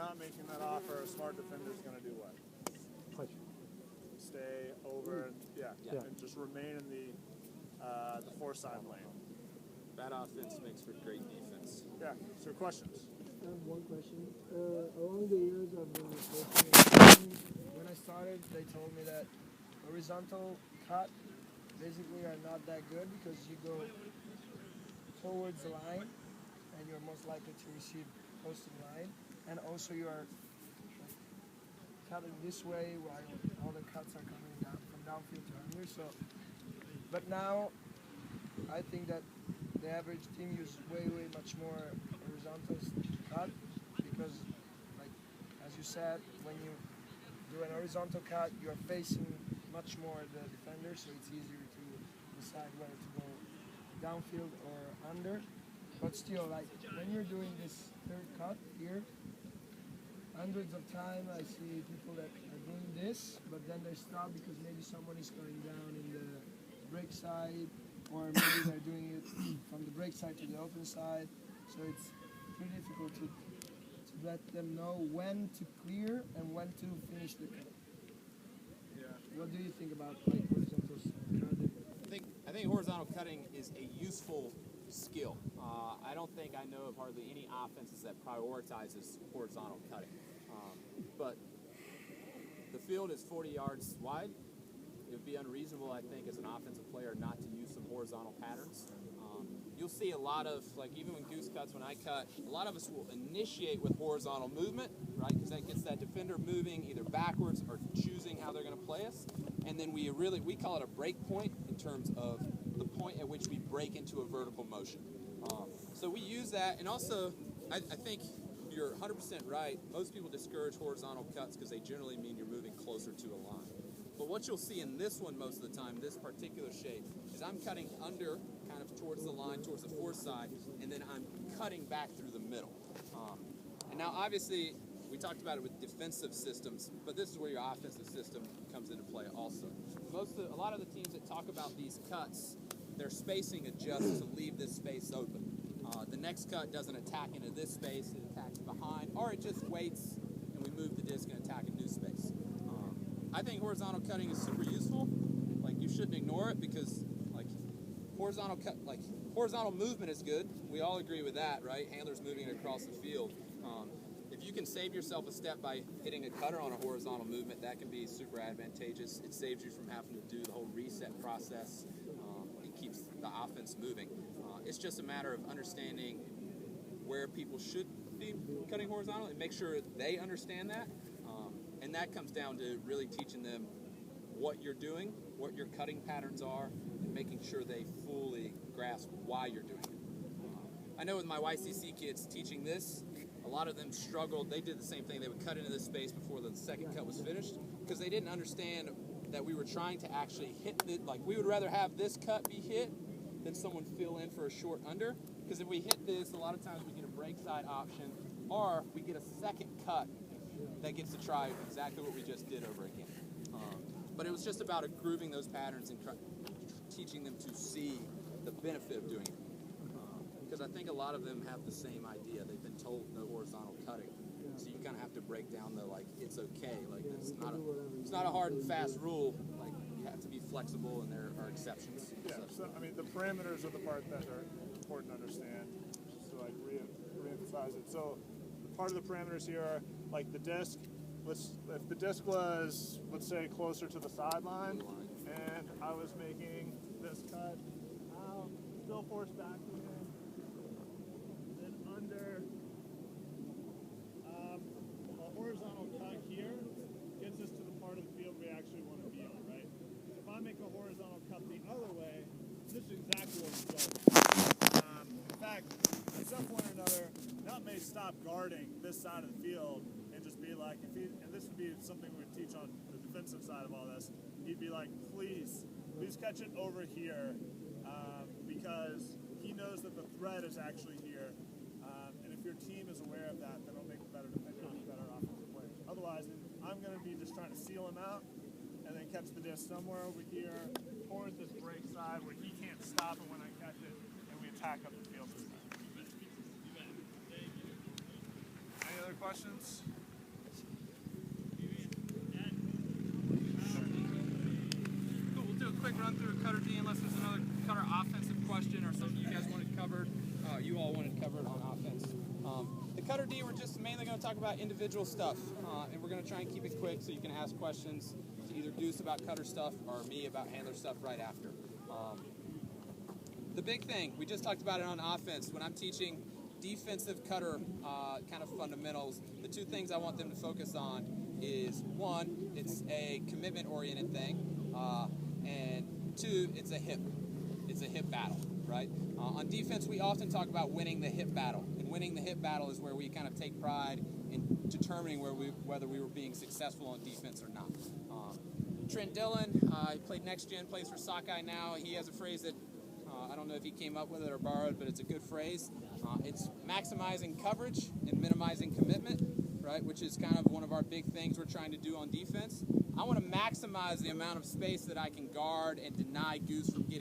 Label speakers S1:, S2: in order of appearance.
S1: not making that offer, a smart defender is going to do what?
S2: Push.
S1: Stay over and and just remain in the four-side lane.
S3: Bad offense makes for great defense.
S1: Yeah. So questions?
S4: I have one question. Along the years I've been coaching, when I started, they told me that horizontal cut basically are not that good because you go towards the line and you're most likely to receive close to the line, and also you are cutting this way while all the cuts are coming down from downfield to under. So, but now I think that the average team uses way much more horizontal cut because, like as you said, when you do an horizontal cut, you are facing much more the defender, so it's easier to decide whether to go downfield or under. But still, like when you're doing this third cut here, hundreds of times I see people that are doing this, but then they stop because maybe someone is going down in the break side, or maybe they're doing it from the break side to the open side. So it's pretty difficult to let them know when to clear and when to finish the cut.
S1: Yeah.
S4: What do you think about like horizontal cutting?
S3: I think horizontal cutting is a useful skill. I don't think I know of hardly any offenses that prioritizes horizontal cutting. But the field is 40 yards wide. It would be unreasonable, I think, as an offensive player not to use some horizontal patterns. You'll see a lot of, like even when Goose cuts, when I cut, a lot of us will initiate with horizontal movement, right? Because that gets that defender moving either backwards or choosing how they're going to play us. And then we call it a break point in terms of the point at which we break into a vertical motion. So we use that, and also I think you're 100% right. Most people discourage horizontal cuts because they generally mean you're moving closer to a line. But what you'll see in this one most of the time, this particular shape, is I'm cutting under, kind of towards the line, towards the foreside, and then I'm cutting back through the middle. And now, obviously, we talked about it with defensive systems, but this is where your offensive system comes into play also. A lot of the teams that talk about these cuts, their spacing adjusts to leave this space open. The next cut doesn't attack into this space, it attacks behind, or it just waits and we move the disc and attack a new space. I think horizontal cutting is super useful. Like, you shouldn't ignore it because, like, horizontal movement is good. We all agree with that, right? Handlers moving it across the field. If you can save yourself a step by hitting a cutter on a horizontal movement, that can be super advantageous. It saves you from having to do the whole reset process. It keeps the offense moving. It's just a matter of understanding where people should be cutting horizontal and make sure they understand that. And that comes down to really teaching them what you're doing, what your cutting patterns are, and making sure they fully grasp why you're doing it. I know with my YCC kids teaching this, a lot of them struggled. They did the same thing. They would cut into this space before the second cut was finished because they didn't understand that we were trying to actually hit it. Like, we would rather have this cut be hit than someone fill in for a short under, because if we hit this, a lot of times we get a break side option, or we get a second cut that gets to try exactly what we just did over again. But it was just about grooving those patterns and teaching them to see the benefit of doing it. Because I think a lot of them have the same idea. They've been told no horizontal cutting. So you kind of have to break down the, like, it's okay. Like, it's not a hard and fast rule. Like, you have to be flexible, and there are exceptions.
S1: Yeah, so, I mean, the parameters are the part that are important to understand, just to, like, re-emphasize it. So, part of the parameters here are, like, the disc. If the disc was, let's say, closer to the sideline, and I was making this cut, I'll still force back to him, then under. A horizontal cut here gets us to the part of the field we actually want to be on, right? So if I make a horizontal cut the other way, this is exactly what we go. In fact, at some point or another, Nut may stop guarding this side of the field and just be like, and this would be something we would teach on the defensive side of all this, he'd be like, please catch it over here, because he knows that the threat is actually here. And if your team is aware of that, then it'll make a better defender and better offensive players. Otherwise, I'm going to be just trying to seal him out and then catch the disc somewhere over here towards this break side where he can't stop it when I catch it, and we attack up the field. Any other questions?
S3: me unless there's another cutter offensive question or something you guys wanted covered. You all wanted covered on offense. The cutter D, we're just mainly going to talk about individual stuff, and we're going to try and keep it quick so you can ask questions to either Deuce about cutter stuff or me about handler stuff right after. The big thing, we just talked about it on offense. When I'm teaching defensive cutter kind of fundamentals, the two things I want them to focus on is, one, it's a commitment-oriented thing, and two, it's a hip battle, right? On defense, we often talk about winning the hip battle, and winning the hip battle is where we kind of take pride in determining whether we were being successful on defense or not. Trent Dillon, he played next gen, plays for Sockeye now. He has a phrase that I don't know if he came up with it or borrowed, but it's a good phrase. It's maximizing coverage and minimizing commitment, right? Which is kind of one of our big things we're trying to do on defense. I want to maximize the amount of space that I can guard and deny Goose from getting